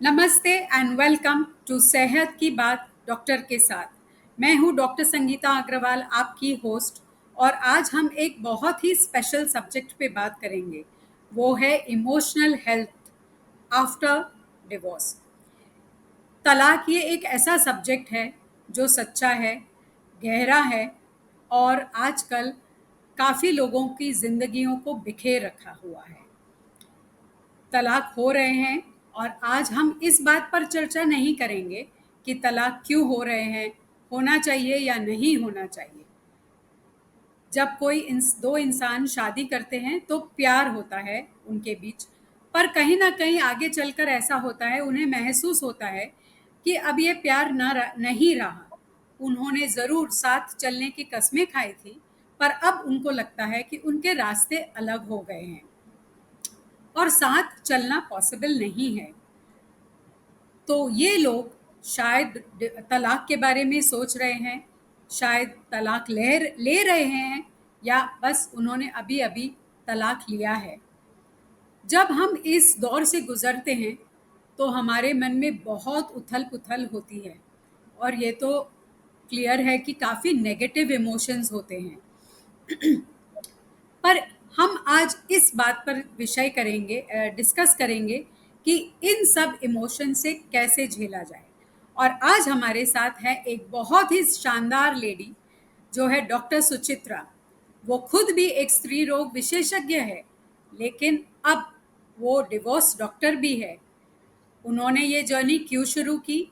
नमस्ते and welcome to सेहत की बात डॉक्टर के साथ। मैं हूं डॉक्टर संगीता अग्रवाल, आपकी होस्ट। और आज हम एक बहुत ही स्पेशल सब्जेक्ट पे बात करेंगे। वो है इमोशनल हेल्थ आफ्टर डिवोर्स। तलाक ये एक ऐसा सब्जेक्ट है जो सच्चा है, गहरा है और आजकल काफ़ी लोगों की ज़िंदगियों को बिखेर रखा हुआ है। तलाक हो रहे हैं और आज हम इस बात पर चर्चा नहीं करेंगे कि तलाक क्यों हो रहे हैं, होना चाहिए या नहीं होना चाहिए। जब दो इंसान शादी करते हैं तो प्यार होता है उनके बीच, पर कहीं ना कहीं आगे चलकर ऐसा होता है, उन्हें महसूस होता है कि अब ये प्यार नहीं रहा। उन्होंने ज़रूर साथ चलने की कस्में खाई थी, पर अब उनको लगता है कि उनके रास्ते अलग हो गए हैं और साथ चलना पॉसिबल नहीं है। तो ये लोग शायद तलाक के बारे में सोच रहे हैं, शायद तलाक ले रहे हैं, या बस उन्होंने अभी अभी तलाक लिया है। जब हम इस दौर से गुजरते हैं तो हमारे मन में बहुत उथल पुथल होती है, और ये तो क्लियर है कि काफ़ी नेगेटिव इमोशंस होते हैं। पर हम आज इस बात पर डिस्कस करेंगे कि इन सब इमोशन से कैसे झेला जाए। और आज हमारे साथ है एक बहुत ही शानदार लेडी, जो है डॉक्टर सुचित्रा। वो खुद भी एक स्त्री रोग विशेषज्ञ है, लेकिन अब वो डिवोर्स डॉक्टर भी है। उन्होंने ये जर्नी क्यों शुरू की,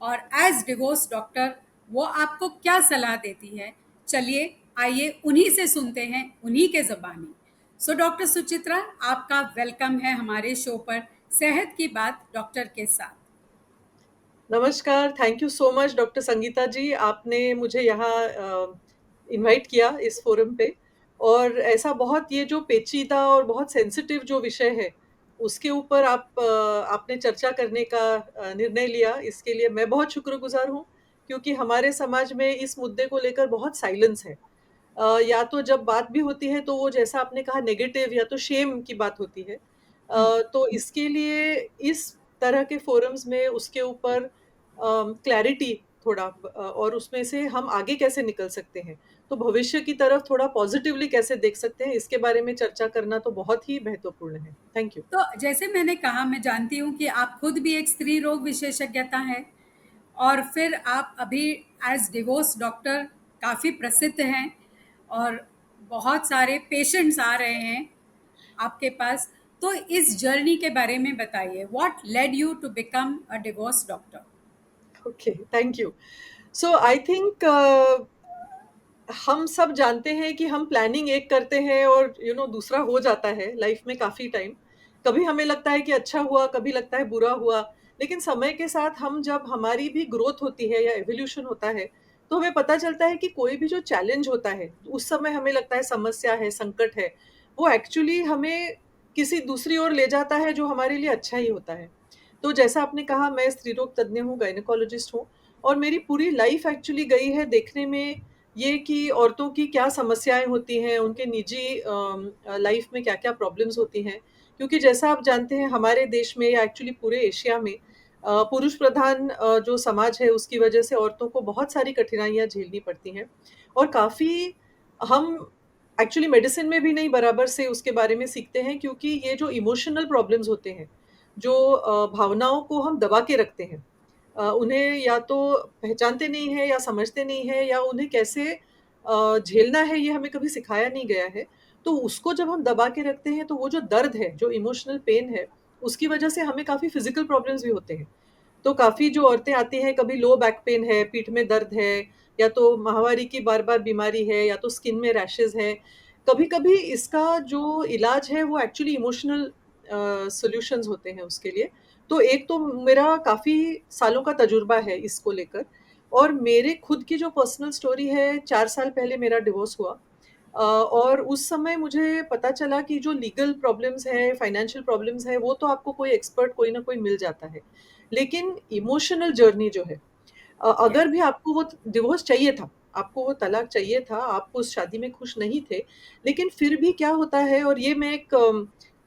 और एज डिवोर्स डॉक्टर वो आपको क्या सलाह देती है, चलिए आइए उन्हीं से सुनते हैं, उन्हीं के ज़बानी। सो डॉक्टर सुचित्रा, आपका वेलकम है हमारे शो पर, सेहत की बात डॉक्टर के साथ। नमस्कार, thank you so much doctor Sangeeta ji, आपने मुझे यहाँ इनवाइट किया इस फोरम पे। और ऐसा बहुत ये जो पेचीदा और बहुत सेंसिटिव जो विषय है, उसके ऊपर आपने चर्चा करने का निर्णय लिया, इसके लिए मैं बहुत शुक्रगुजार हूँ, क्योंकि हमारे समाज में इस मुद्दे को लेकर बहुत साइलेंस है। या तो जब बात भी होती है तो वो जैसा आपने कहा नेगेटिव या तो शेम की बात होती है। तो इसके लिए इस तरह के फोरम्स में उसके ऊपर क्लैरिटी थोड़ा और उसमें से हम आगे कैसे निकल सकते हैं, तो भविष्य की तरफ थोड़ा पॉजिटिवली कैसे देख सकते हैं, इसके बारे में चर्चा करना तो बहुत ही महत्वपूर्ण है। Thank you. तो जैसे मैंने कहा, मैं जानती हूँ कि आप खुद भी एक स्त्री रोग विशेषज्ञता है, और फिर आप अभी एज डिवोर्स डॉक्टर काफ़ी प्रसिद्ध हैं, और बहुत सारे पेशेंट्स आ रहे हैं आपके पास। तो इस जर्नी के बारे में बताइए, what led you to become a divorce doctor. Okay, thank you. So I think हम सब जानते हैं कि हम प्लानिंग एक करते हैं और दूसरा हो जाता है लाइफ में काफी टाइम। कभी हमें लगता है कि अच्छा हुआ, कभी लगता है बुरा हुआ। लेकिन समय के साथ हम जब हमारी भी ग्रोथ होती है या एवोल्यूशन होता है, तो हमें पता चलता है कि कोई भी जो चैलेंज होता है, उस समय हमें लगता है समस्या है, संकट है, वो एक्चुअली हमें किसी दूसरी ओर ले जाता है जो हमारे लिए अच्छा ही होता है। तो जैसा आपने कहा, मैं स्त्री रोग तज्ञ हूँ, गायनेकोलॉजिस्ट हूँ। और मेरी पूरी लाइफ एक्चुअली गई है देखने में ये कि औरतों की क्या समस्याएँ होती हैं, उनके निजी लाइफ में क्या-क्या प्रॉब्लम्स होती हैं। क्योंकि जैसा आप जानते हैं, हमारे देश में या एक्चुअली पूरे एशिया में पुरुष प्रधान जो समाज है, उसकी वजह से औरतों को बहुत सारी कठिनाइयाँ झेलनी पड़ती हैं। और काफ़ी हम एक्चुअली मेडिसिन में भी नहीं बराबर से उसके बारे में सीखते हैं, क्योंकि ये जो इमोशनल प्रॉब्लम्स होते हैं, जो भावनाओं को हम दबा के रखते हैं, उन्हें या तो पहचानते नहीं हैं या समझते नहीं हैं, या उन्हें कैसे झेलना है ये हमें कभी सिखाया नहीं गया है। तो उसको जब हम दबा के रखते हैं, तो वो जो दर्द है, जो इमोशनल पेन है, उसकी वजह से हमें काफ़ी फिज़िकल प्रॉब्लम्स भी होते हैं। तो काफ़ी जो औरतें आती हैं, कभी लो बैक पेन है, पीठ में दर्द है, या तो माहवारी की बार-बार बीमारी है, या तो स्किन में रैशेज़ हैं। कभी-कभी इसका जो इलाज है वो एक्चुअली इमोशनल सॉल्यूशंस होते हैं उसके लिए। तो एक तो मेरा काफ़ी सालों का तजुर्बा है इसको लेकर। और मेरे खुद की जो पर्सनल स्टोरी है, 4 साल पहले मेरा डिवोर्स हुआ। और उस समय मुझे पता चला कि जो लीगल प्रॉब्लम्स हैं, फाइनेंशियल प्रॉब्लम्स हैं, वो तो आपको कोई एक्सपर्ट कोई ना कोई मिल जाता है। लेकिन इमोशनल जर्नी जो है, अगर भी आपको वो डिवोर्स चाहिए था, आपको वो तलाक चाहिए था, आप उस शादी में खुश नहीं थे, लेकिन फिर भी क्या होता है, और ये मैं एक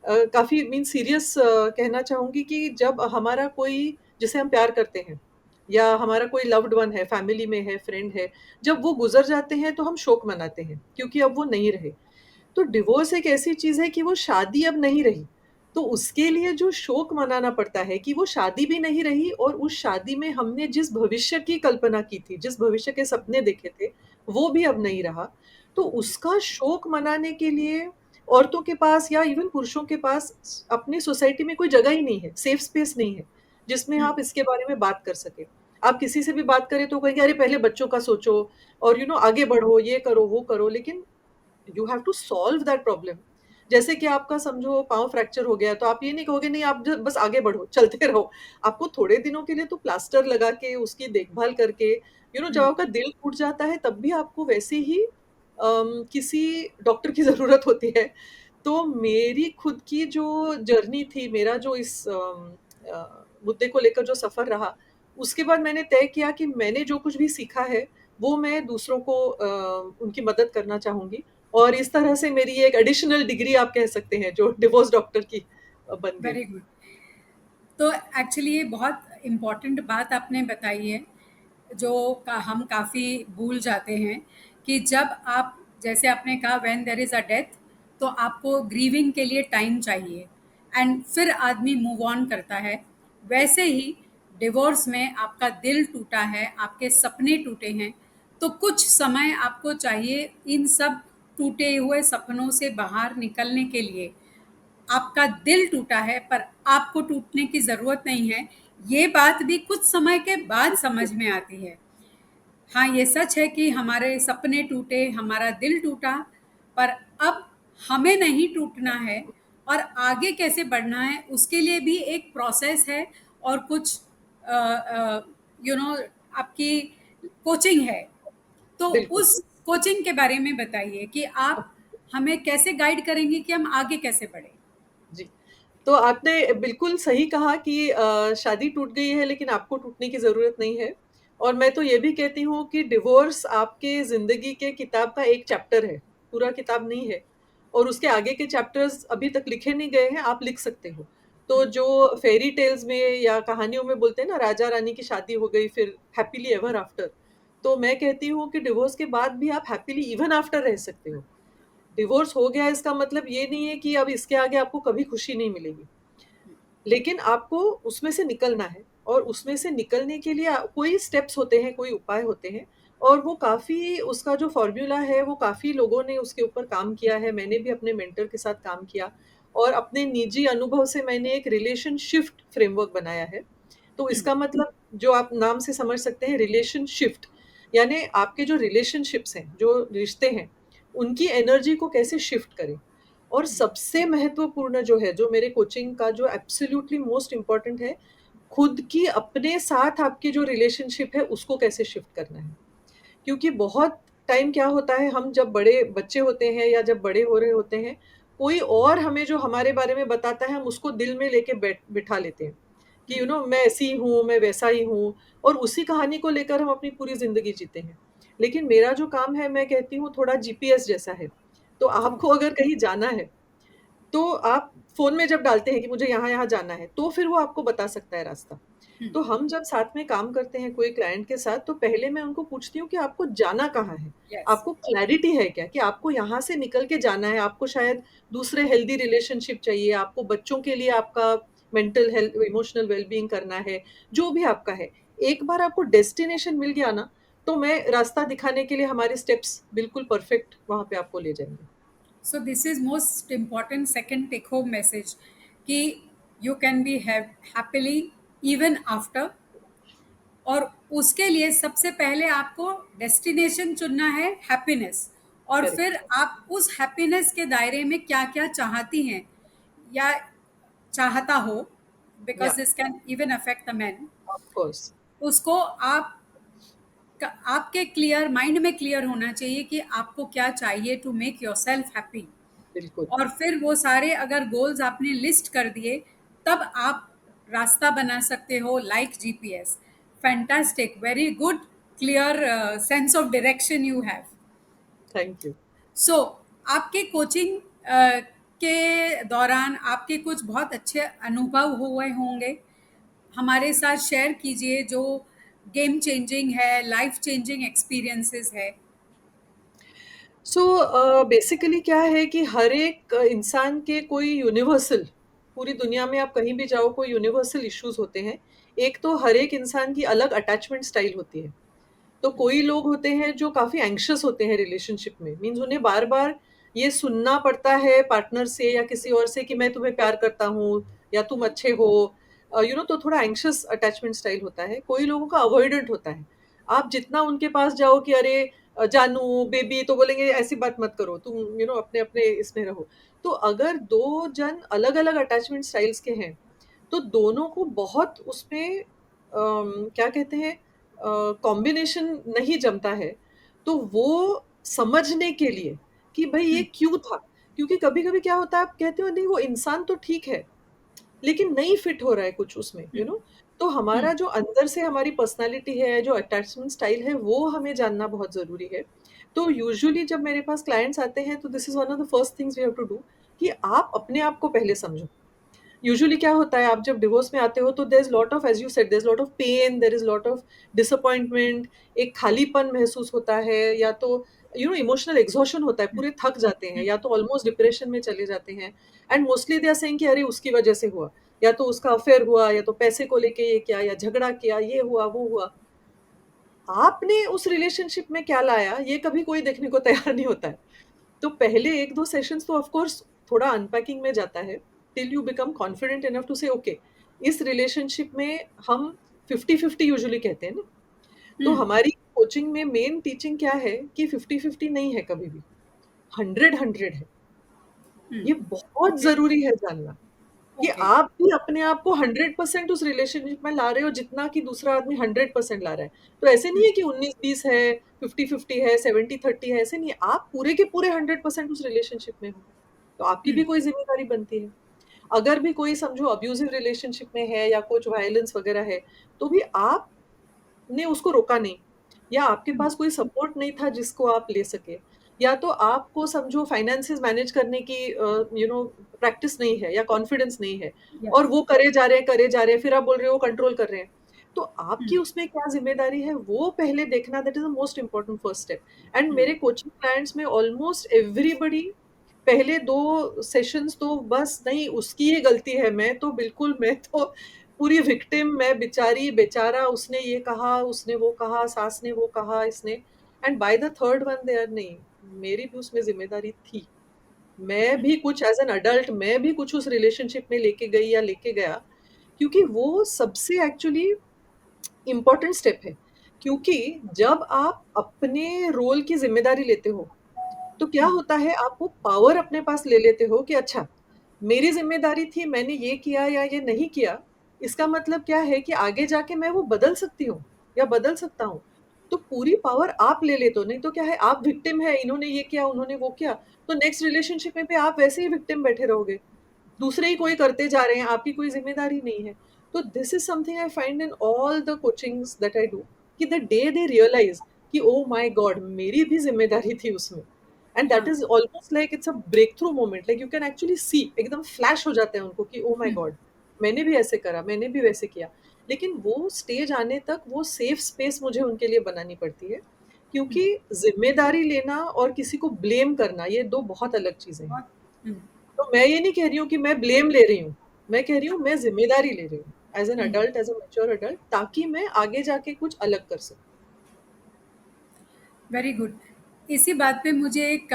काफ़ी मीन सीरियस कहना चाहूँगी कि जब हमारा कोई जिसे हम प्यार करते हैं या हमारा कोई लव्ड वन है, फैमिली में है, फ्रेंड है, जब वो गुज़र जाते हैं तो हम शोक मनाते हैं, क्योंकि अब वो नहीं रहे। तो डिवोर्स एक ऐसी चीज़ है कि वो शादी अब नहीं रही, तो उसके लिए जो शोक मनाना पड़ता है कि वो शादी भी नहीं रही और उस शादी में हमने जिस भविष्य की कल्पना की थी, जिस भविष्य के सपने देखे थे, वो भी अब नहीं रहा। तो उसका शोक मनाने के लिए औरतों के पास या इवन पुरुषों के पास अपनी सोसाइटी में कोई जगह ही नहीं है, सेफ स्पेस नहीं है, जिसमें हुँ, आप इसके बारे में बात कर सकें। आप किसी से भी बात करें तो कहेंगे, "अरे! पहले बच्चों का सोचो और आगे बढ़ो, ये करो, वो करो।" लेकिन you have to solve that problem. जैसे कि आपका समझो पाँव फ्रैक्चर हो गया, तो आप ये नहीं कहोगे नहीं आप बस आगे बढ़ो, चलते रहो। आपको थोड़े दिनों के लिए तो प्लास्टर लगा के, उसकी देखभाल करके जब हुँ, आपका दिल टूट जाता है तब भी आपको वैसे ही किसी डॉक्टर की ज़रूरत होती है। तो मेरी खुद की जो जर्नी थी, मेरा जो इस मुद्दे को लेकर जो सफ़र रहा, उसके बाद मैंने तय किया कि मैंने जो कुछ भी सीखा है, वो मैं दूसरों को उनकी मदद करना चाहूँगी। और इस तरह से मेरी एक एडिशनल डिग्री आप कह सकते हैं जो डिवोर्स डॉक्टर की बन गई। Very good. तो एक्चुअली ये बहुत इम्पोर्टेंट बात आपने बताई है, जो हम काफ़ी भूल जाते हैं कि जब आप, जैसे आपने कहा, when there is a death, तो आपको ग्रीविंग के लिए टाइम चाहिए एंड फिर आदमी मूव ऑन करता है। वैसे ही डिवोर्स में आपका दिल टूटा है, आपके सपने टूटे हैं, तो कुछ समय आपको चाहिए इन सब टूटे हुए सपनों से बाहर निकलने के लिए। आपका दिल टूटा है पर आपको टूटने की ज़रूरत नहीं है, ये बात भी कुछ समय के बाद समझ में आती है। हाँ, ये सच है कि हमारे सपने टूटे, हमारा दिल टूटा, पर अब हमें नहीं टूटना है और आगे कैसे बढ़ना है, उसके लिए भी एक प्रोसेस है और कुछ आपकी कोचिंग है। तो बिल्कुल। उस कोचिंग के बारे में बताइए कि आप हमें कैसे गाइड करेंगी कि हम आगे कैसे बढ़ें? जी। तो आपने बिल्कुल सही कहा कि शादी टूट गई है लेकिन आपको टूटने की ज़रूरत नहीं है। और मैं तो ये भी कहती हूँ कि डिवोर्स आपके ज़िंदगी के किताब का एक चैप्टर है, पूरा किताब नहीं है। और उसके आगे के चैप्टर्स अभी तक लिखे नहीं गए हैं, आप लिख सकते हो। तो जो फेयरी टेल्स में या कहानियों में बोलते हैं ना राजा-रानी की शादी हो गई फिर हैप्पीली एवर आफ्टर। तो मैं कहती हूँ कि डिवोर्स के बाद भी आप हैप्पीली इवन आफ्टर रह सकते हो। डिवोर्स हो गया इसका मतलब ये नहीं है कि अब इसके आगे आपको कभी खुशी नहीं मिलेगी। लेकिन आपको उसमें से निकलना है और उसमें से निकलने के लिए कोई स्टेप्स होते हैं, कोई उपाय होते हैं और वो काफ़ी उसका जो फ़ॉर्मूला है वो काफ़ी लोगों ने उसके ऊपर काम किया है। मैंने भी अपने मेंटर के साथ काम किया और अपने निजी अनुभव से मैंने एक रिलेशन शिफ्ट फ्रेमवर्क बनाया है। तो इसका मतलब जो आप नाम से समझ सकते हैं रिलेशन शिफ्ट यानी आपके जो रिलेशनशिप्स हैं, जो रिश्ते हैं, उनकी एनर्जी को कैसे शिफ्ट करें। और सबसे महत्वपूर्ण जो है, जो मेरे कोचिंग का जो एब्सोल्यूटली मोस्ट इम्पोर्टेंट है, खुद की अपने साथ आपकी जो रिलेशनशिप है, उसको कैसे शिफ्ट करना है। क्योंकि बहुत टाइम क्या होता है, हम जब बड़े बच्चे होते हैं या जब बड़े हो रहे होते हैं, कोई और हमें जो हमारे बारे में बताता है, हम उसको दिल में लेके बिठा लेते हैं कि मैं ऐसी हूँ, मैं वैसा ही हूँ और उसी कहानी को लेकर हम अपनी पूरी ज़िंदगी जीते हैं। लेकिन मेरा जो काम है, मैं कहती हूँ थोड़ा जीपीएस जैसा है। तो आपको अगर कहीं जाना है तो आप फ़ोन में जब डालते हैं कि मुझे यहाँ-यहाँ जाना है, तो फिर वो आपको बता सकता है रास्ता। तो हम जब साथ में काम करते हैं कोई क्लाइंट के साथ, तो पहले मैं उनको पूछती हूँ कि आपको जाना कहाँ है? यस। आपको क्लैरिटी है क्या कि आपको यहाँ से निकल के जाना है? आपको शायद दूसरे हेल्दी रिलेशनशिप चाहिए, आपको बच्चों के लिए आपका मेंटल हेल्थ इमोशनल वेल-बीइंग करना है, जो भी आपका है। एक बार आपको डेस्टिनेशन मिल गया ना, तो मैं रास्ता दिखाने के लिए हमारे स्टेप्स बिल्कुल परफेक्ट वहाँ पे आपको ले जाएँगे। So this is most important second take home message कि you can be happily even after. और उसके लिए सबसे पहले आपको डेस्टिनेशन चुनना है हैप्पीनेस, और फिर करेक्ट। आप उस हैप्पीनेस के दायरे में क्या क्या चाहती हैं या चाहता हो, बिकॉज या this can even affect the man, of course. उसको आपके क्लियर माइंड में क्लियर होना चाहिए कि आपको क्या चाहिए to make yourself happy. बिल्कुल। और फिर वो सारे अगर गोल्स आपने लिस्ट कर दिए, तब आप रास्ता बना सकते हो like GPS. Fantastic, very good, clear sense of direction you have. Thank you. So आपके कोचिंग के दौरान आपके कुछ बहुत अच्छे अनुभव हुए होंगे, हमारे साथ शेयर कीजिए जो गेम चेंजिंग है, लाइफ चेंजिंग एक्सपीरियंसेस है। सो बेसिकली क्या है कि हर एक इंसान के कोई यूनिवर्सल, पूरी दुनिया में आप कहीं भी जाओ कोई यूनिवर्सल इश्यूज होते हैं। एक तो हर एक इंसान की अलग अटैचमेंट स्टाइल होती है। तो कोई लोग होते हैं जो काफ़ी एंग्शियस होते हैं रिलेशनशिप में, मीन्स उन्हें बार-बार ये सुनना पड़ता है पार्टनर से या किसी और से कि मैं तुम्हें प्यार करता हूँ या तुम अच्छे हो। तो थोड़ा एंग्शियस अटैचमेंट स्टाइल होता है। कोई लोगों का अवॉइडेंट होता है। आप जितना उनके पास जाओ कि अरे जानू, बेबी, तो बोलेंगे ऐसी बात मत करो, तुम अपने-अपने इसमें रहो। तो अगर 2 जन अलग-अलग अटैचमेंट स्टाइल्स के हैं, तो दोनों को बहुत उसमें क्या कहते हैं, कॉम्बिनेशन नहीं जमता है, तो वो समझने के लिए कि भई ये हुँ, क्यों था? क्योंकि कभी-कभी क्या होता है, आप कहते हो नहीं वो इंसान तो ठीक है, लेकिन नहीं फिट हो रहा है कुछ उसमें, हुँ, तो हुँ, हमारा जो अंदर से हमारी पर्सनैलिटी है, जो अटैचमेंट स्टाइल है, वो हमें जानना बहुत ज़रूरी है। तो यूजुअली जब मेरे पास क्लाइंट्स आते हैं, तो this is one of the first things we have to do कि आप अपने आप को पहले समझो। यूजुअली क्या होता है, आप जब डिवोर्स में आते हो तो there is lot of, as you said, there is lot of pain, there is lot of disappointment, एक खालीपन महसूस होता है, या तो इमोशनल एग्ज़ॉशन होता है, हुँ, पूरे थक जाते हैं हुँ, या तो ऑलमोस्ट डिप्रेशन में चले जाते हैं। And mostly they are saying कि अरे उसकी वजह से हुआ, या तो उसका अफेयर हुआ, या तो पैसे को लेके ये किया, या झगड़ा किया, ये हुआ, वो हुआ। आपने उस रिलेशनशिप में क्या लाया, ये कभी कोई देखने को तैयार नहीं होता है। तो पहले 1-2 सेशंस तो ऑफ कोर्स थोड़ा अनपैकिंग में जाता है, till you become confident enough to say okay, इस रिलेशनशिप में हम 50-50 यूजुअली कहते हैं ना, तो हुँ, हमारी कोचिंग में मेन टीचिंग क्या है कि 50-50 नहीं है कभी भी, 100-100 है। हुँ, ये बहुत ओके, ज़रूरी है जानना कि ओके, आप भी अपने आप को 100% उस रिलेशनशिप में ला रहे हो जितना कि दूसरा आदमी 100% ला रहा है। तो ऐसे हुँ, नहीं है कि 19-20 है, 50-50 है, 70-30 है, ऐसे नहीं है। आप पूरे के पूरे 100% उस रिलेशनशिप में हो, तो आपकी हुँ, भी कोई ज़िम्मेदारी बनती है। अगर भी कोई समझो अब्यूज़िव रिलेशनशिप में है या कुछ वायलेंस वगैरह है, तो भी आपने उसको रोका नहीं, या आपके हुँ, पास कोई सपोर्ट नहीं था जिसको आप ले सके, या तो आपको समझो फाइनेंसेस मैनेज करने की प्रैक्टिस नहीं है या कॉन्फिडेंस नहीं है, और यस, वो करे जा रहे हैं, फिर आप बोल रहे हो कंट्रोल कर रहे हैं। तो हुँ, आपकी उसमें क्या ज़िम्मेदारी है, वो पहले देखना, that is the most important first step. And hmm, मेरे कोचिंग क्लाइंट्स में ऑलमोस्ट एवरीबॉडी पहले 2 सेशंस तो बस नहीं, उसकी ही गलती है, मैं तो पूरी विक्टिम, मैं बेचारी, बेचारा, उसने ये कहा, उसने वो कहा, सास ने वो कहा, इसने, and by the third one they are नहीं, मेरी भी उसमें ज़िम्मेदारी थी। मैं हुँ, भी कुछ एज़ एन एडल्ट, मैं भी कुछ उस रिलेशनशिप में लेके गई या लेके गया, क्योंकि वो सबसे एक्चुअली इम्पोर्टेंट स्टेप है। क्योंकि जब आप अपने रोल की ज़िम्मेदारी लेते हो, तो क्या हुँ, होता है, आप वो पावर अपने पास ले लेते हो कि अच्छा, मेरी ज़िम्मेदारी थी, मैंने ये किया या ये नहीं किया, इसका मतलब क्या है कि आगे जाके मैं वो बदल सकती हूँ या बदल सकता हूँ। तो पूरी पावर आप ले लेते हो, नहीं तो क्या है, आप विक्टिम है, इन्होंने ये किया, उन्होंने वो किया, तो नेक्स्ट रिलेशनशिप में भी आप वैसे ही विक्टिम बैठे रहोगे। दूसरे ही कोई करते जा रहे हैं, आपकी कोई ज़िम्मेदारी नहीं है। तो this is something I find in all the coachings that I do, कि द डे दे रियलाइज़ कि ओह माय गॉड! मेरी भी ज़िम्मेदारी थी उसमें। एंड दैट हाँ, is almost like it's a breakthrough moment, like you can actually see, एकदम flash हो जाता है उनको कि ओह माय हुँ, गॉड! मैंने भी ऐसे करा, मैंने भी वैसे किया। लेकिन वो स्टेज आने तक वो सेफ स्पेस मुझे उनके लिए बनानी पड़ती है, हुँ, क्योंकि ज़िम्मेदारी लेना और किसी को ब्लेम करना, ये 2 बहुत अलग चीज़ें हैं। बहुत हुँ, तो मैं ये नहीं कह रही हूँ कि मैं ब्लेम ले रही हूँ, मैं कह रही हूँ मैं ज़िम्मेदारी ले रही हूँ, as an hmm, adult, as a mature adult, ताकि मैं आगे जाके कुछ अलग कर सकूँ। Very good. इसी बात पे मुझे एक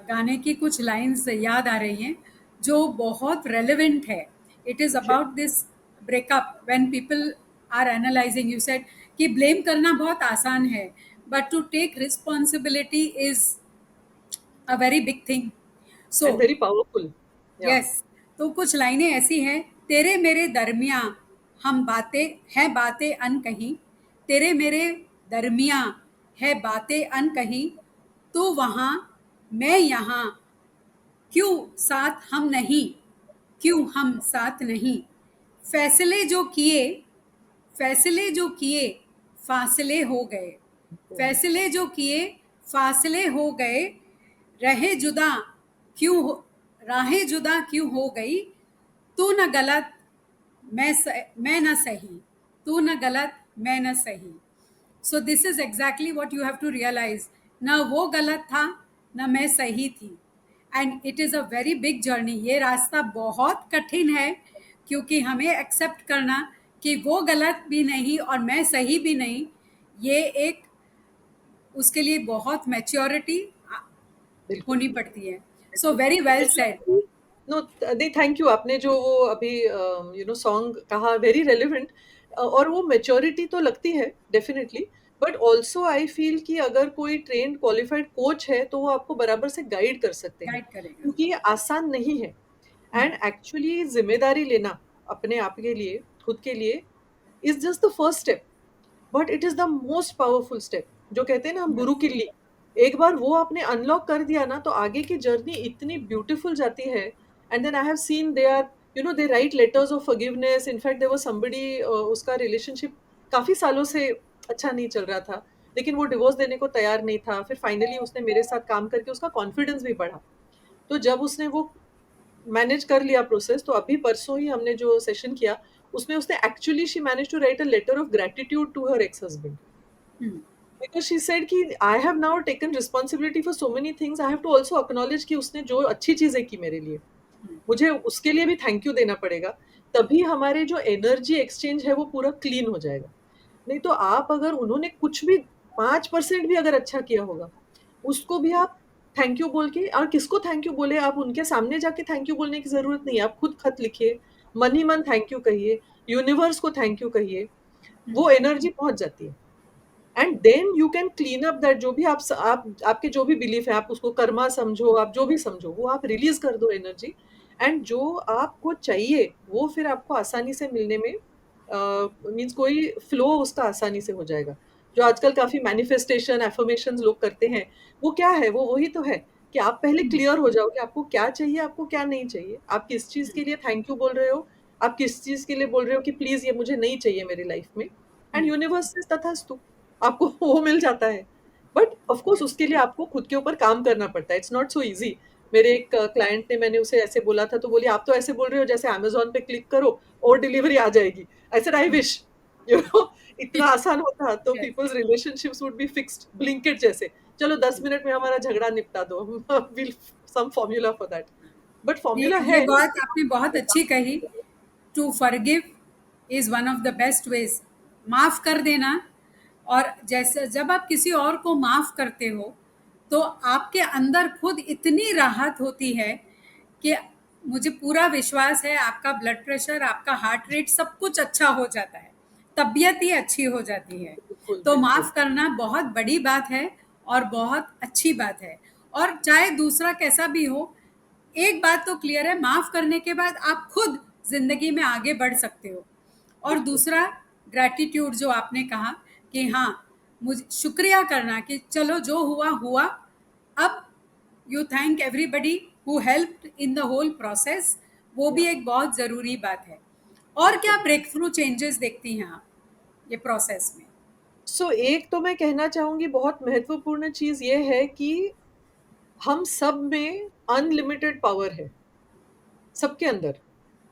गाने की कुछ लाइन्स याद आ रही हैं, जो बहुत रेलेवेंट है। It is share. About this breakup when people are analysing, you said कि ब्लेम करना बहुत आसान है, but to take responsibility is a very big thing. So and very powerful. Yeah. Yes, तो कुछ लाइनें ऐसी हैं, तेरे मेरे दरमियाँ हम बातें हैं बातें अनकही, तेरे मेरे दरमियाँ है बातें अनकही, तू वहाँ मैं यहाँ, क्यों साथ हम नहीं, क्यों हम साथ नहीं, फैसले जो किए, फैसले जो किए फासले हो गए, फैसले जो किए फासले हो गए, रहे जुदा क्यों हो, राहें जुदा क्यों हो गई, तू न गलत मैं न सही, तू न गलत मैं न सही. So this is exactly what you have to realise. ना वो गलत था, ना मैं सही थी. And it is a very big journey. ये रास्ता बहुत कठिन है, क्योंकि हमें एक्सेप्ट करना कि वो गलत भी नहीं और मैं सही भी नहीं, ये एक, उसके लिए बहुत मैच्योरिटी बिल्कुल। होनी पड़ती है. So very well said. No, नहीं, थैंक यू। आपने जो वो अभी सॉन्ग कहा, वेरी रेलिवेंट। और वो मैच्योरिटी तो लगती है definitely, but also I feel कि अगर कोई ट्रेन्ड क्वालिफाइड कोच है तो वो आपको बराबर से गाइड कर सकते हैं, गाइड करेगा. क्योंकि ये आसान नहीं है। हम्म, एंड एक्चुअली जिम्मेदारी लेना अपने आप के लिए, खुद के लिए, is just the first step, but it is the most powerful step. जो कहते हैं ना हम, गुरु yes, किल्ली, एक बार वो आपने अनलॉक कर दिया ना, तो आगे की जर्नी इतनी ब्यूटीफुल जाती है। And then I have seen they are, they write letters of forgiveness. In fact there was somebody, उसका रिलेशनशिप काफी सालों से अच्छा नहीं चल रहा था, लेकिन वो डिवोर्स देने को तैयार नहीं था। फिर फाइनली उसने मेरे साथ काम करके उसका कॉन्फिडेंस भी बढ़ा। तो जब उसने वो मैनेज कर लिया प्रोसेस, तो अभी परसों ही हमने जो सेशन किया, उसमें उसने actually she manage to write a letter of gratitude to her ex husband, hmm, because she said कि I have now taken responsibility for so many things, I have to also acknowledge कि उसने जो अच्छी चीजें की मेरे लिए, मुझे उसके लिए भी थैंक यू देना पड़ेगा। तभी हमारे जो एनर्जी एक्सचेंज है वो पूरा क्लीन हो जाएगा। नहीं तो आप, अगर उन्होंने कुछ भी 5% भी अगर अच्छा किया होगा, उसको भी आप थैंक यू बोल के, और किसको थैंक यू बोले, आप उनके सामने जाके थैंक यू बोलने की जरूरत नहीं है। आप खुद खत लिखिए, मन ही मन थैंक यू कहिए, यूनिवर्स को थैंक यू कहिए, वो एनर्जी पहुंच जाती है। And then you can clean up that, जो भी आप आपके जो भी बिलीफ है, आप उसको कर्मा समझो, आप जो भी समझो, वो आप रिलीज कर दो एनर्जी। एंड जो आपको चाहिए वो फिर आपको आसानी से मिलने में, मीन्स कोई फ्लो उसका आसानी से हो जाएगा। जो आजकल काफी मैनिफेस्टेशन एफर्मेशन लोग करते हैं, वो क्या है, वो वही तो है कि आप पहले क्लियर हो जाओ कि आपको क्या चाहिए, आपको क्या नहीं चाहिए, आप किस चीज के लिए थैंक यू बोल रहे हो, आप किस चीज के लिए बोल रहे हो कि प्लीज ये मुझे नहीं चाहिए मेरी लाइफ में। एंड यूनिवर्स से तथास्तु, आपको वो मिल जाता है। बट ऑफ कोर्स उसके लिए आपको खुद के ऊपर काम करना पड़ता है, इट्स नॉट सो इजी। मेरे एक क्लाइंट ने, मैंने उसे ऐसे बोला था, तो बोली आप तो ऐसे बोल रहे हो जैसे अमेज़न पे क्लिक करो और डिलीवरी आ जाएगी। I said I wish, you know इतना आसान होता तो yes. Peoples relationships would be fixed, Blinkit जैसे। चलो 10 मिनट में हमारा झगड़ा निपटा दो, will some formula for that. But formula ये है। बात आपने बहुत अच्छी कही. To forgive is one of the best ways. माफ कर देना. और जैसे जब आप किसी और को माफ करते हो, तो आपके अंदर खुद इतनी राहत होती है कि मुझे पूरा विश्वास है आपका ब्लड प्रेशर, आपका हार्ट रेट, सब कुछ अच्छा हो जाता है. तबीयत ही अच्छी हो जाती है. बिल्कुल, तो बिल्कुल। माफ करना बहुत बड़ी बात है और बहुत अच्छी बात है. और चाहे दूसरा कैसा भी हो, एक बात तो क्लियर है, माफ करने के बाद आप खुद जिंदगी में आगे बढ़ सकते हो. और बिल्कुल। दूसरा, ग्रैटिट्यूड जो आपने कहा कि हाँ, मुझे शुक्रिया करना कि चलो जो हुआ हुआ. अब you thank everybody who helped in the whole process. वो भी या, एक बहुत ज़रूरी बात है. और क्या बिल्कुल। ब्रेक थ्रू चेंजेस देखती हैं आप ये प्रोसेस में? एक तो मैं कहना चाहूंगी, बहुत महत्वपूर्ण चीज ये है कि हम सब में अनलिमिटेड पावर है, सबके अंदर।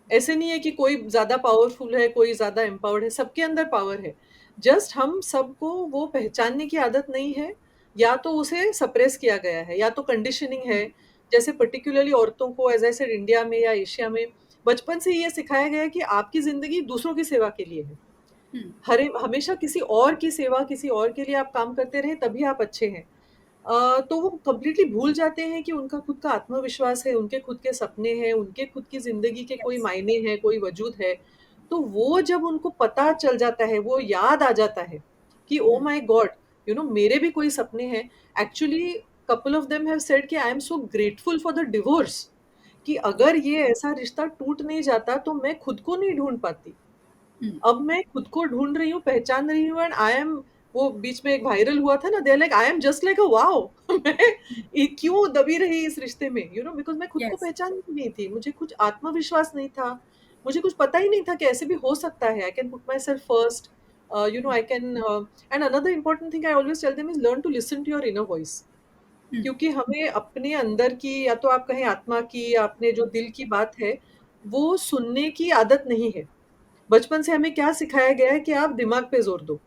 ऐसे नहीं है कि कोई ज्यादा पावरफुल है, कोई ज्यादा एम्पावर्ड है, सबके अंदर पावर है। जस्ट हम सबको वो पहचानने की आदत नहीं है, या तो उसे सप्रेस किया गया है, या तो कंडीशनिंग है। जैसे पर्टिकुलरली औरतों को, एज आई सेड, इंडिया में या एशिया में बचपन से ही ये सिखाया गया है कि आपकी जिंदगी दूसरों की सेवा के लिए है। हम्म, हरे हमेशा किसी और की सेवा, किसी और के लिए आप काम करते रहे, तभी आप अच्छे हैं। तो वो कंप्लीटली भूल जाते हैं कि उनका खुद का आत्मविश्वास है, उनके खुद के सपने हैं, उनके खुद की ज़िंदगी के कोई यस, मायने हैं, कोई वजूद है। तो वो जब उनको पता चल जाता है, वो याद आ जाता है कि ओह माय गॉड, मेरे भी कोई सपने हैं। Actually couple of them have said कि I am so grateful for the divorce, कि या, अगर ये ऐसा रिश्ता टूट नहीं जाता तो मैं खुद को नहीं ढूँढ पाती। हम्म, अब मैं खुद को ढूँढ रही हूँ, पहचान रही हूँ, एंड आई एम, वो बीच में एक वायरल हुआ था ना, they are like I am just like a wow. मैं क्यों दबी रही इस रिश्ते में, बिकॉज़ मैं खुद को यस, पहचानती नहीं थी, मुझे कुछ आत्मविश्वास नहीं था, मुझे कुछ पता ही नहीं था कि ऐसे भी हो सकता है। I can put myself first, I can, and another important thing I always tell them is learn to listen to your inner voice. Hmm, क्योंकि हमें अपने अंदर की, या तो आप कहें आत्मा की, या अपने जो दिल की बात है, वो सुनने की आदत नहीं है। बचपन से हमें क्या सिखाया गया है कि आप दिमाग पे ज़ोर दो।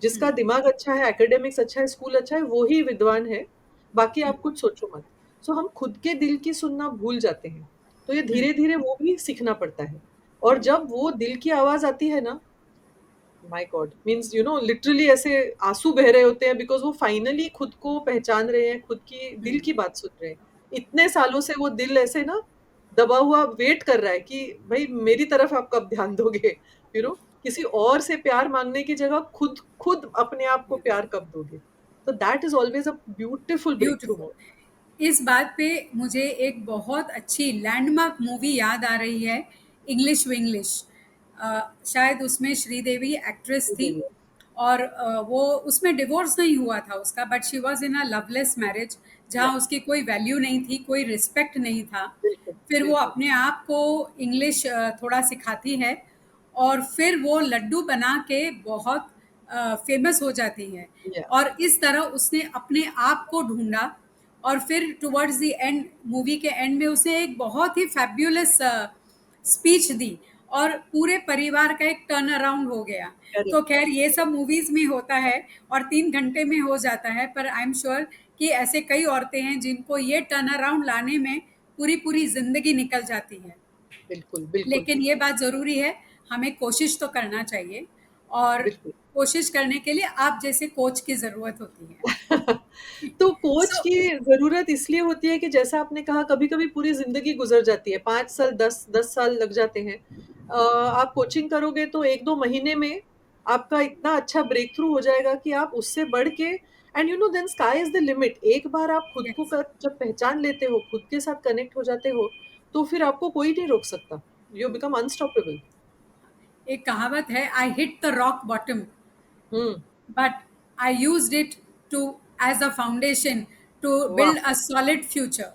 हुँ, जिसका दिमाग अच्छा है, एकेडमिक्स अच्छा है, स्कूल अच्छा है, वो ही विद्वान है, बाकी हुँ, आप कुछ सोचो मत। सो हम खुद के दिल की सुनना भूल जाते हैं। तो ये हुँ, धीरे-धीरे वो भी सीखना पड़ता है। और जब वो दिल की आवाज़ आती है ना, माय गॉड! मीन्स लिटरली ऐसे आँसू बह रहे होते हैं, बिकॉज़ वो फाइनली खुद को पहचान रहे हैं, खुद की हुँ, दिल की बात सुन रहे हैं। इतने सालों से वो दिल ऐसे ना दबा हुआ वेट कर रहा है कि भई मेरी तरफ आप कब ध्यान दोगे? किसी और से प्यार माँगने की जगह खुद खुद अपने आप को या प्यार कब दोगे? तो that is always a beautiful breakthrough beautiful. Moment. इस बात पे मुझे एक बहुत अच्छी लैंडमार्क मूवी याद आ रही है, इंग्लिश विंग्लिश। शायद उसमें श्रीदेवी एक्ट्रेस थी जी, और वो उसमें डिवोर्स नहीं हुआ था उसका, but she was in a loveless marriage या जहाँ उसकी कोई वैल्यू नहीं थी, कोई रिस्पेक्ट नहीं था। बिल्कुल, फिर वो बिल्कुल। अपने आप को इंग्लिश थोड़ा सिखाती है और फिर वो लड्डू बना के बहुत फेमस हो जाती है या और इस तरह उसने अपने आप को ढूंढा और फिर टुवर्ड्स द एंड, मूवी के एंड में उसने एक बहुत ही फैब्यूलस स्पीच दी और पूरे परिवार का एक टर्न अराउंड हो गया। तो करेक्ट, खैर ये सब मूवीज में होता है और 3 घंटे में हो जाता है, पर आई एम श्योर कि ऐसे कई औरतें हैं जिनको ये टर्न अराउंड लाने में पूरी पूरी जिंदगी निकल जाती है। बिल्कुल, बिल्कुल, लेकिन ये बात ज़रूरी है, हमें कोशिश तो करना चाहिए और बिल्कुल। कोशिश करने के लिए आप जैसे कोच की ज़रूरत होती है। तो कोच सो की ज़रूरत इसलिए होती है कि जैसा आपने कहा, कभी-कभी पूरी ज़िंदगी गुज़र जाती है, 5 साल, 10 साल लग जाते हैं। आप कोचिंग करोगे तो 1-2 महीने में आपका इतना अच्छा ब्रेक थ्रू हो जाएगा कि आप उससे बढ़ के, and then sky is the limit. एक बार आप खुद को यस, जब पहचान लेते हो, खुद के साथ कनेक्ट हो जाते हो, तो फिर आपको कोई नहीं रोक सकता। You become unstoppable. एक कहावत है, I hit the rock bottom hmm, but I used it to as a foundation to वाह! Build a solid future.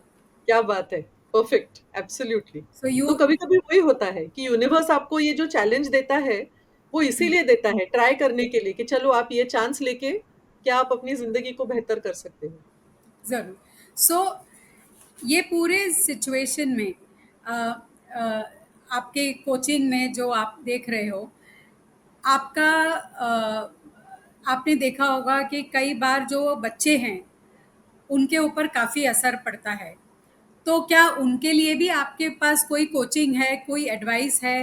क्या बात है! Perfect, absolutely. सो यू तो कभी-कभी वही होता है कि यूनिवर्स आपको ये जो चैलेंज देता है, वो इसीलिए देता है, ट्राई करने के लिए, कि चलो आप ये चांस लेके क्या आप अपनी ज़िंदगी को बेहतर कर सकते हो। ज़रूर। सो ये पूरे सिचुएशन में अ, अ, आपके कोचिंग में जो आप देख रहे हो, आपका आपने देखा होगा कि कई बार जो बच्चे हैं, उनके ऊपर काफ़ी असर पड़ता है। तो क्या उनके लिए भी आपके पास कोई कोचिंग है, कोई एडवाइस है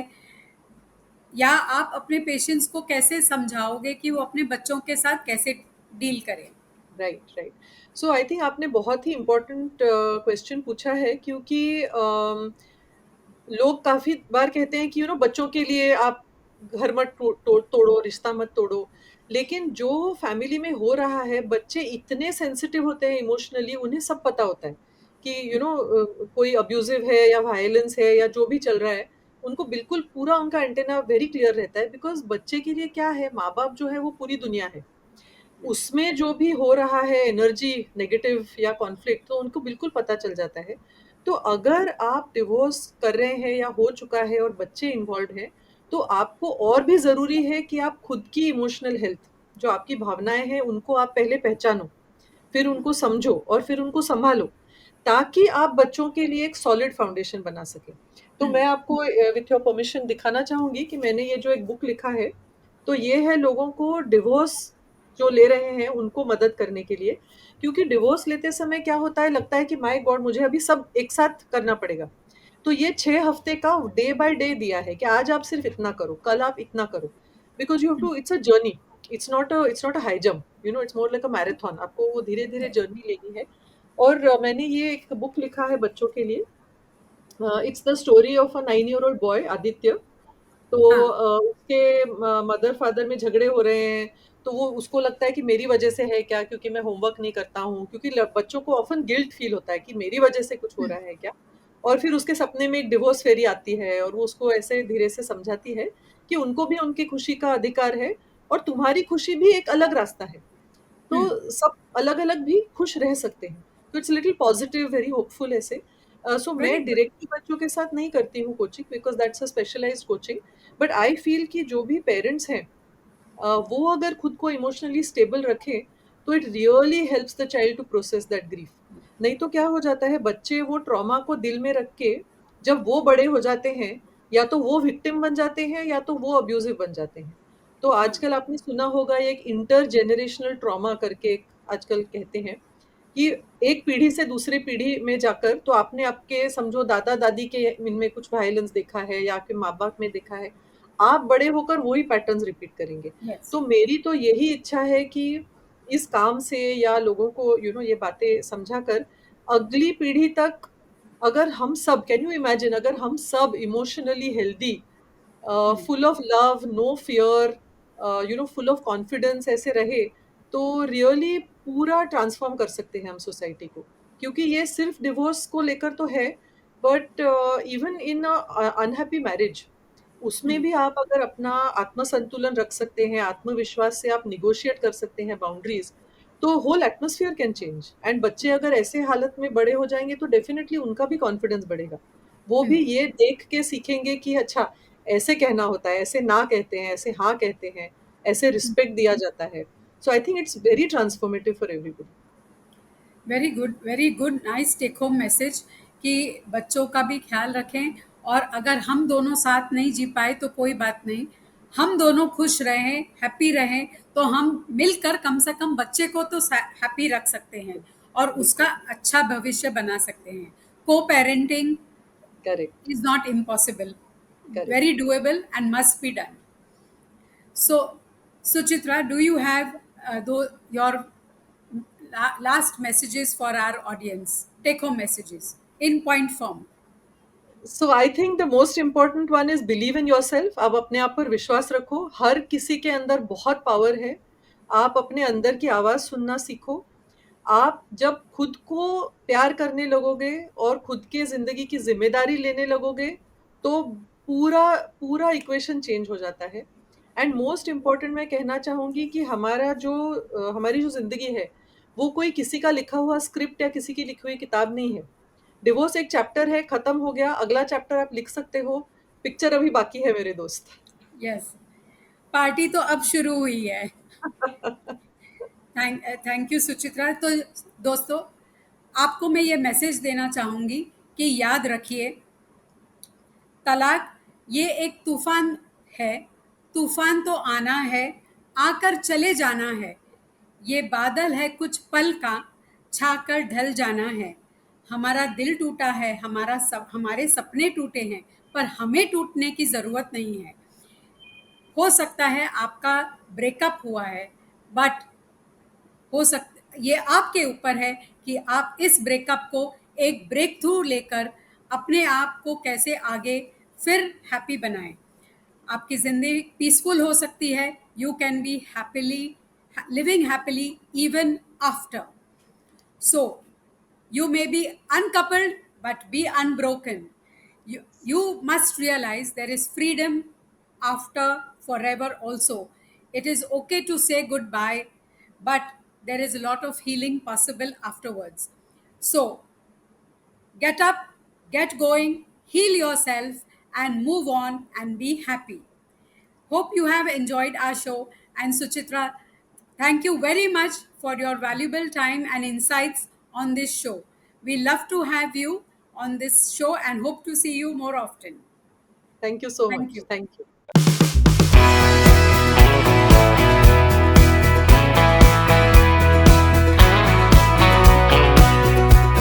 या आप अपने पेशेंट्स को कैसे समझाओगे कि वो अपने बच्चों के साथ कैसे डील करें? Right, right. So I think आपने बहुत ही इम्पोर्टेंट क्वेश्चन पूछा है, क्योंकि लोग काफ़ी बार कहते हैं कि बच्चों के लिए आप घर मत तोड़ो, रिश्ता मत तोड़ो। लेकिन जो फैमिली में हो रहा है, बच्चे इतने सेंसिटिव होते हैं इमोशनली, उन्हें सब पता होता है कि कोई अब्यूज़िव है या वायलेंस है या जो भी चल रहा है, उनको बिल्कुल पूरा उनका एंटेना वेरी क्लियर रहता है, बिकॉज़ बच्चे के लिए क्या है, माँ-बाप जो है वो पूरी दुनिया है। उसमें जो भी हो रहा है एनर्जी नेगेटिव या कॉन्फ्लिक्ट, तो उनको बिल्कुल पता चल जाता है। तो अगर आप डिवोर्स कर रहे हैं या हो चुका है और बच्चे इन्वॉल्व्ड हैं, तो आपको और भी ज़रूरी है कि आप खुद की इमोशनल हेल्थ, जो आपकी भावनाएँ हैं, उनको आप पहले पहचानो, फिर उनको समझो और फिर उनको सँभालो, ताकि आप बच्चों के लिए एक सॉलिड फाउंडेशन बना सकें। तो हुँ, मैं आपको विथ योर परमिशन दिखाना चाहूँगी कि मैंने ये जो एक बुक लिखा है, तो ये है लोगों को डिवोर्स जो ले रहे हैं, उनको मदद करने के लिए। क्योंकि डिवोर्स लेते समय क्या होता है, लगता है कि माय गॉड! मुझे अभी सब एक साथ करना पड़ेगा। तो ये 6 हफ्ते का डे बाय डे दिया है कि आज आप सिर्फ इतना करो, कल आप इतना करो। Because you have hmm, to, it's a journey, it's not a high jump, it's more like a marathon. आपको वो धीरे-धीरे राइट, जर्नी लेनी है। और मैंने ये एक बुक लिखा है बच्चों के लिए। It's the story of a 9 year old boy Aditya. तो हाँ, उसके मदर-फादर में झगड़े हो रहे हैं, तो वो उसको लगता है कि मेरी वजह से है क्या? क्योंकि मैं होमवर्क नहीं करता हूँ, क्योंकि ल बच्चों को ऑफ़न गिल्ट फ़ील होता है कि मेरी वजह से कुछ हो हुँ, रहा है क्या? और फिर उसके सपने में एक डिवोर्स फेरी आती है और वो उसको ऐसे धीरे से समझाती है कि उनको भी उनकी खुशी का अधिकार है और तुम्हारी खुशी भी एक अलग रास्ता है। हुँ, तो सब अलग-अलग भी खुश रह सकते हैं। तो it's little positive, very hopeful ऐसे। सो वेरी मैं गुड। डायरेक्टली बच्चों के साथ नहीं करती हूँ coaching, because that's a specialised coaching. But I feel कि जो भी पेरेंट्स हैं, वो अगर खुद को इमोशनली स्टेबल रखें, तो it really helps the child to process that grief. नहीं तो क्या हो जाता है, बच्चे वो ट्रॉमा को दिल में रख के जब वो बड़े हो जाते हैं, या तो वो विक्टिम बन जाते हैं या तो वो अब्यूजिव बन जाते हैं। तो हाँ। आजकल आपने सुना होगा एक इंटरजेनरेशनल ट्रॉमा करके एक आजकल कहते हैं कि एक पीढ़ी से दूसरी पीढ़ी में जाकर, तो आपने आपके समझो दादा-दादी के इनमें कुछ वायलेंस देखा है या आपके माँ-बाप में देखा है, आप बड़े होकर वही पैटर्न्स रिपीट करेंगे। यस। तो मेरी तो यही इच्छा है कि इस काम से या लोगों को ये बातें समझाकर अगली पीढ़ी तक, अगर हम सब, कैन यू इमेजिन, अगर हम सब emotionally healthy, hmm, full of love, no fear, full of confidence ऐसे रहे, तो रियली पूरा ट्रांसफॉर्म कर सकते हैं हम सोसाइटी को। क्योंकि ये सिर्फ डिवोर्स को लेकर तो है, but even in unhappy marriage, उसमें हम्म, भी आप अगर अपना आत्म-संतुलन रख सकते हैं, आत्मविश्वास से आप नेगोशिएट कर सकते हैं बाउंड्रीज़, तो whole atmosphere can change. And बच्चे अगर ऐसे हालत में बड़े हो जाएँगे, तो डेफिनिटली उनका भी कॉन्फिडेंस बढ़ेगा। वो भी हम्म, ये देख के सीखेंगे कि अच्छा, ऐसे कहना होता है, ऐसे ना कहते हैं, ऐसे हाँ कहते हैं, ऐसे रिस्पेक्ट दिया जाता है। So I think it's very transformative for everybody. Very good, nice take home message कि बच्चों का भी ख्याल रखें। और अगर हम दोनों साथ नहीं जी पाए तो कोई बात नहीं, हम दोनों खुश रहें, हैप्पी रहें, तो हम मिलकर कम से कम बच्चे को तो हैप्पी रख सकते हैं और उसका बिल्कुल, अच्छा भविष्य बना सकते हैं। को parenting correct, is not impossible, correct. very doable and must be done. So, Suchitra, do you have your last messages for our audience? Take home messages in point form. So I think the most important one is believe in yourself. आप अपने आप पर विश्वास रखो, हर किसी के अंदर बहुत पावर है। आप अपने अंदर की आवाज़ सुनना सीखो। आप जब खुद को प्यार करने लगोगे और खुद की ज़िंदगी की ज़िम्मेदारी लेने लगोगे, तो पूरा पूरा इक्वेशन चेंज हो जाता है। एंड मोस्ट इम्पोर्टेंट मैं कहना चाहूँगी कि हमारी जो ज़िंदगी है, वो कोई किसी का लिखा हुआ स्क्रिप्ट या किसी की लिखी हुई किताब नहीं है। डिवोर्स एक चैप्टर है, खत्म हो गया, अगला चैप्टर आप लिख सकते हो, पिक्चर अभी बाकी है मेरे दोस्त। Yes. पार्टी तो अब शुरू हुई है। Thank you Suchitra. तो दोस्तों, आपको मैं ये मैसेज देना चाहूँगी कि याद रखिए, तलाक ये एक तूफान है। तूफान तो आना है, आकर चले जाना है। ये बादल है कुछ पल का, छाकर ढल जाना है। हमारा दिल टूटा है, हमारे सपने टूटे हैं, पर हमें टूटने की ज़रूरत नहीं है। हो सकता है आपका ब्रेकअप हुआ है, बट हो सक ये आपके ऊपर है कि आप इस ब्रेकअप को एक ब्रेक थ्रू लेकर अपने आप को कैसे आगे फिर हैप्पी बनाएं। आपकी ज़िंदगी पीसफुल हो सकती है। You can be happily living happily even after. So, you may be uncoupled but be unbroken. You must realize there is freedom after forever also. It is okay to say goodbye, but there is a lot of healing possible afterwards. So, get up, get going, heal yourself, and move on and be happy. Hope you have enjoyed our show. And Suchitra, thank you very much for your valuable time and insights on this show. We love to have you on this show and hope to see you more often. Thank you so Thank much, you. Thank you.